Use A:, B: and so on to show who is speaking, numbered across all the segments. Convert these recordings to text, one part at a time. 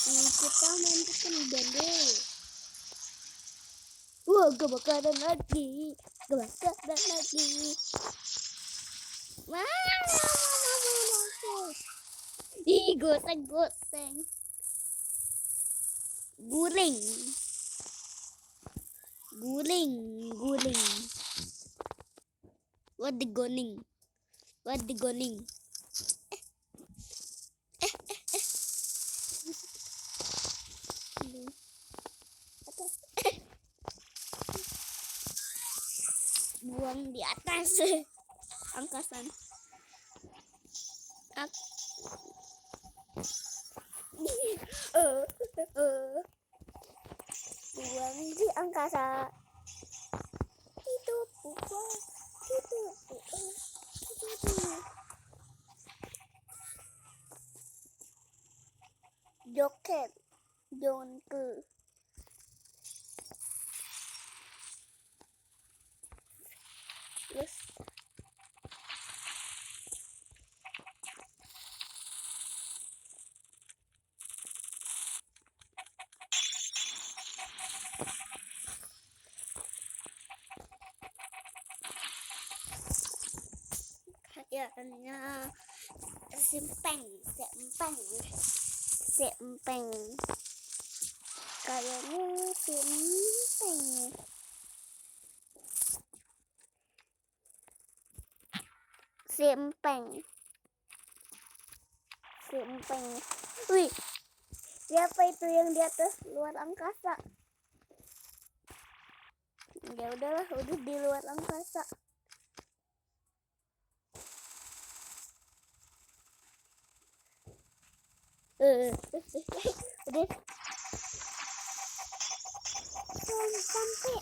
A: Kita main chicken dulu. Wah, kebakaran lagi. Mana? Ih, goseng. Guling. What the goning? Buang di atas angkasan. Buang di angkasa. Itu buang. Joket. Jonke. Terus kayaknya simpeng kayaknya simpeng. Wih, siapa itu yang di atas luar angkasa? Ya udahlah, udah di luar angkasa. Udah sampai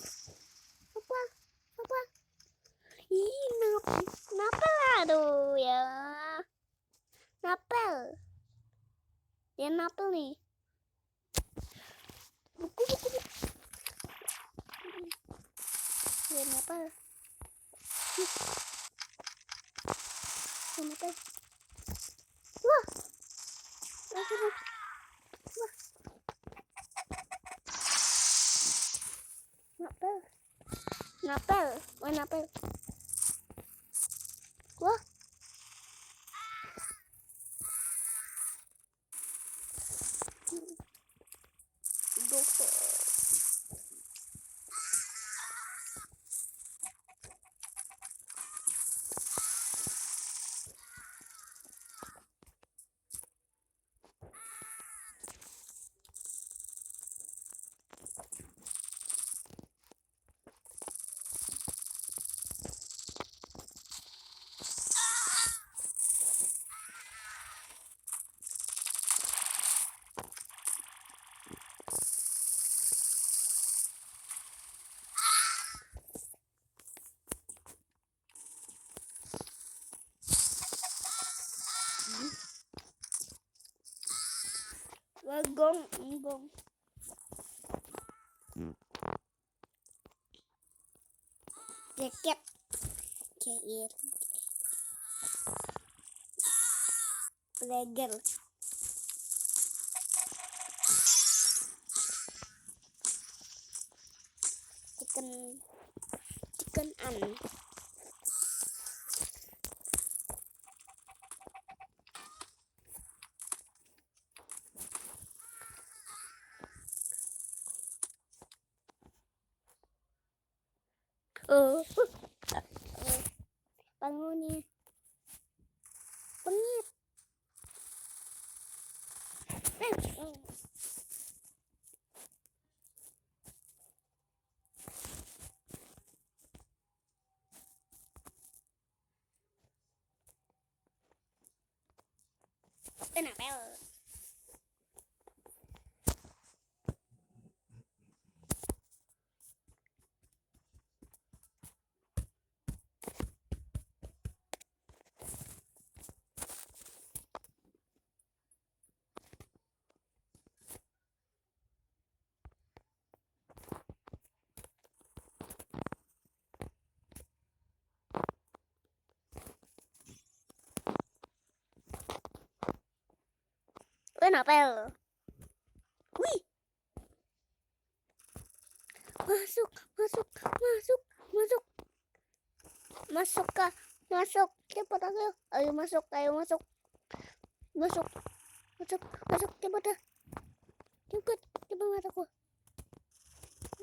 A: apa? Ih, napel, aduh ya, napel nih. Buku. Ya napel. Wah. Napel. Wah. Gong. Jaket. Leger. Chicken an. Bangunnya pengit. Napel. Napel. Wih, masuk, masuk, masuk, masuk, masuk kah? Masuk, cepat ayo, ayo masuk, masuk, masuk, masuk, cepat dah, cepat, cepat masuk.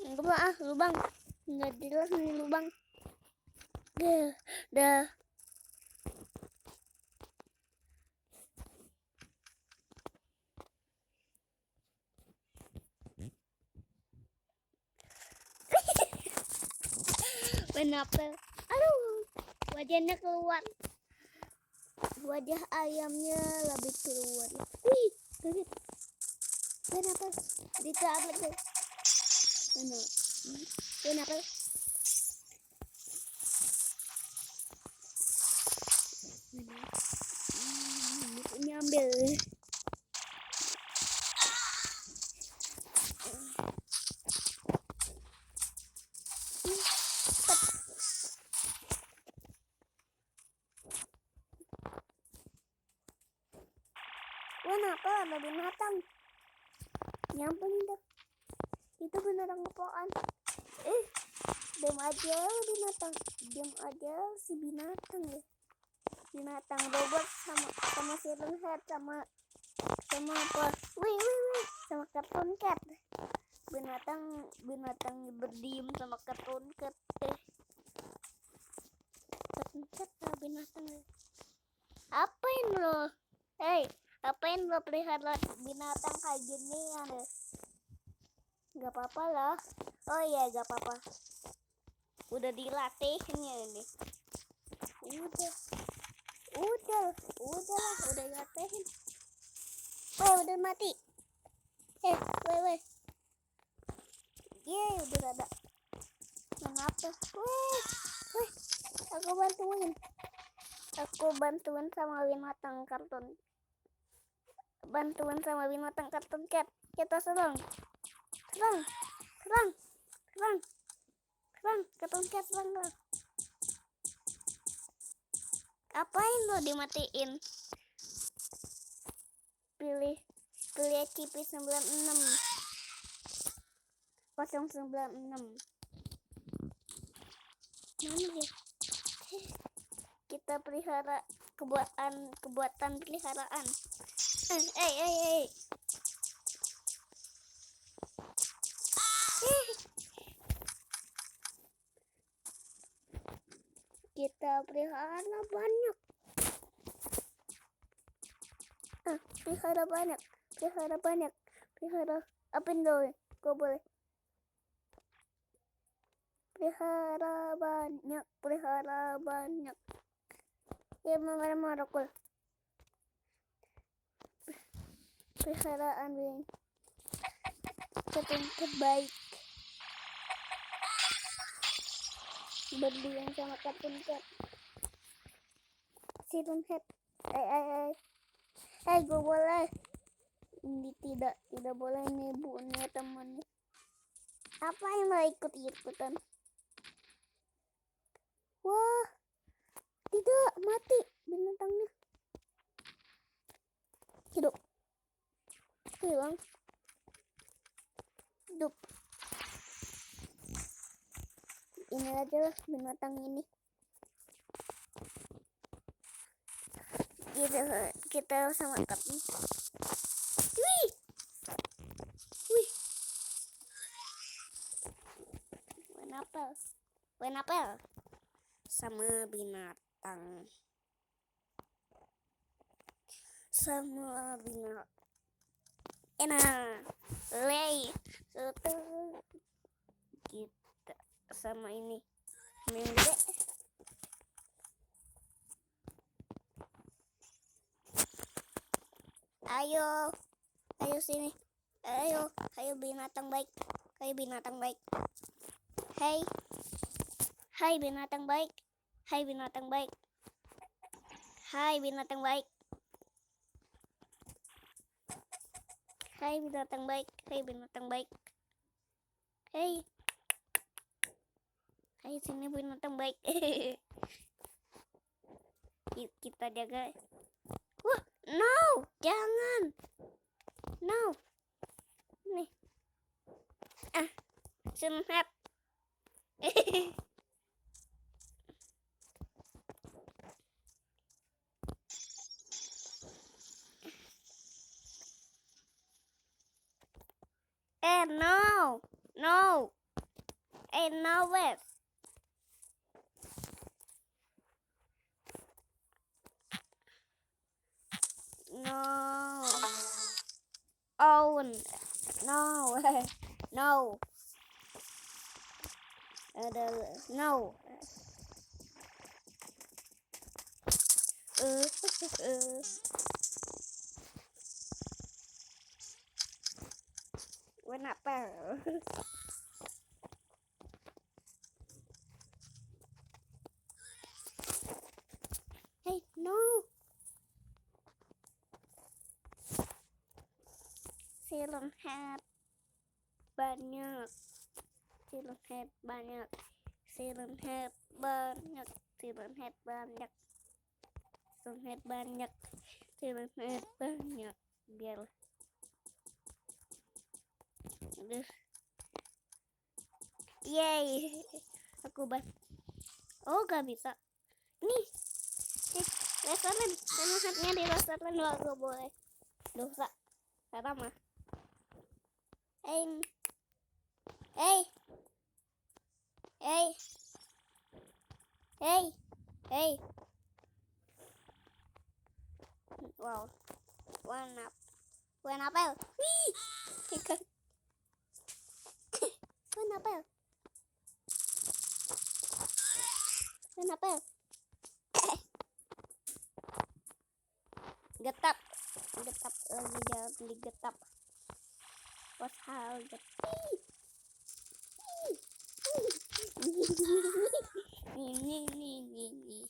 A: Enggak lubang, nggak jelas nih lubang. Dah. Kenapa? Aduh, wajahnya keluar. Wajah ayamnya lebih keluar. Wih, kaget. Kenapa? Ditabrak tuh. Kenapa? Nyambil. Kenapa ada binatang? Nyamperin deh. Itu binatang apaan? Diam aja binatang. Diam aja si binatang ya. Binatang robot sama Silent Head sama apa? Wih. Sama Cartoon Cat. Binatang berdiam sama Cartoon Cat. Cartoon Cat binatang. Apain lo? Hei, apain lo pelihara binatang kayak gini ya? Gak apa-apa lah. Oh iya, gak apa-apa. Udah dilatihnya ini. Udah dilatihin. Udah mati. Weh. Yeay, udah ada. Kenapa? Weh. Aku bantuin sama binatang kartun. Cat. Kita serang. Kartun cat serang. Apain lo dimatiin? Pilih CP 96 096. Mana dia? Kita pelihara kebuatan peliharaan. Kita pelihara banyak. Pelihara banyak. Apa dong? Kau boleh. Pelihara banyak. Ya marah kul. Peliharaan ini. Baik. Berdiam sama Cartoon Cat. Silent Head. Gue boleh. Ini tidak boleh nih bu nih temannya. Apa yang mau ikut-ikutan? Wah, tidak mati binatangnya. Hilang. Hidup. Ini aja lah binatang ini. Kita sama Kapten. Wih. Apel. Sama binatang. Enak. Kita sama ini. Main gede. Ayo sini. Ayo binatang baik. Hai binatang baik. Hai binatang baik. Hai binatang baik. Hai binatang baik. Hai binatang baik. Hai sini binatang baik. Kita jaga. No, jangan. No. Shouldn't have. No, no, no way. No. Oh no, no. No. Kenapa? Hey, no. Silent head banyak. Silent head banyak. Silent head banyak. Silent head banyak. Silent head banyak. Silent head banyak. Biar. Aduh. Yay. Aku oh, gak bisa. Nih. Restoran. Silent headnya di restoran gak boleh. Dosa. Haram mah. Hey. Hey. Hey. Hey. Hey. Wow. Warna apel. Wih. Warna apel. Warna apel. Getap. Getap lagi jalan digetap. What hal getap. Ini.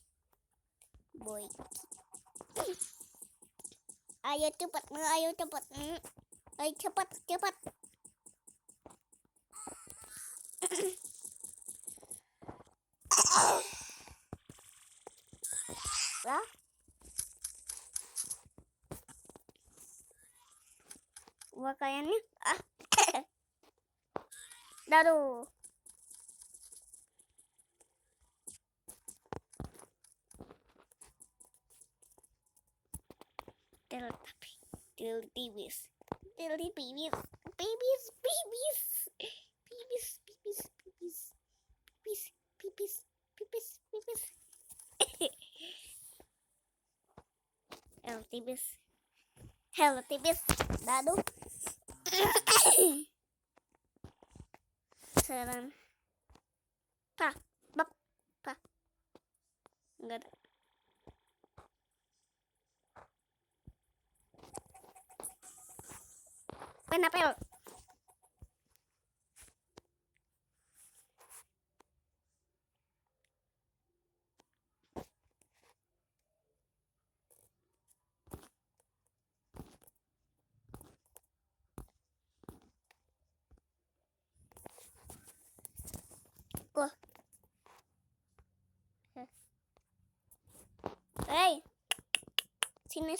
A: Boy. Ayo cepat. Ayo cepat. Ayo cepat. Lah. Gua kayaknya daduh. Tiltibis. Hello tibis. Daduh. Seran. Pa. Enggak ada. Penapel. Hey. Sini.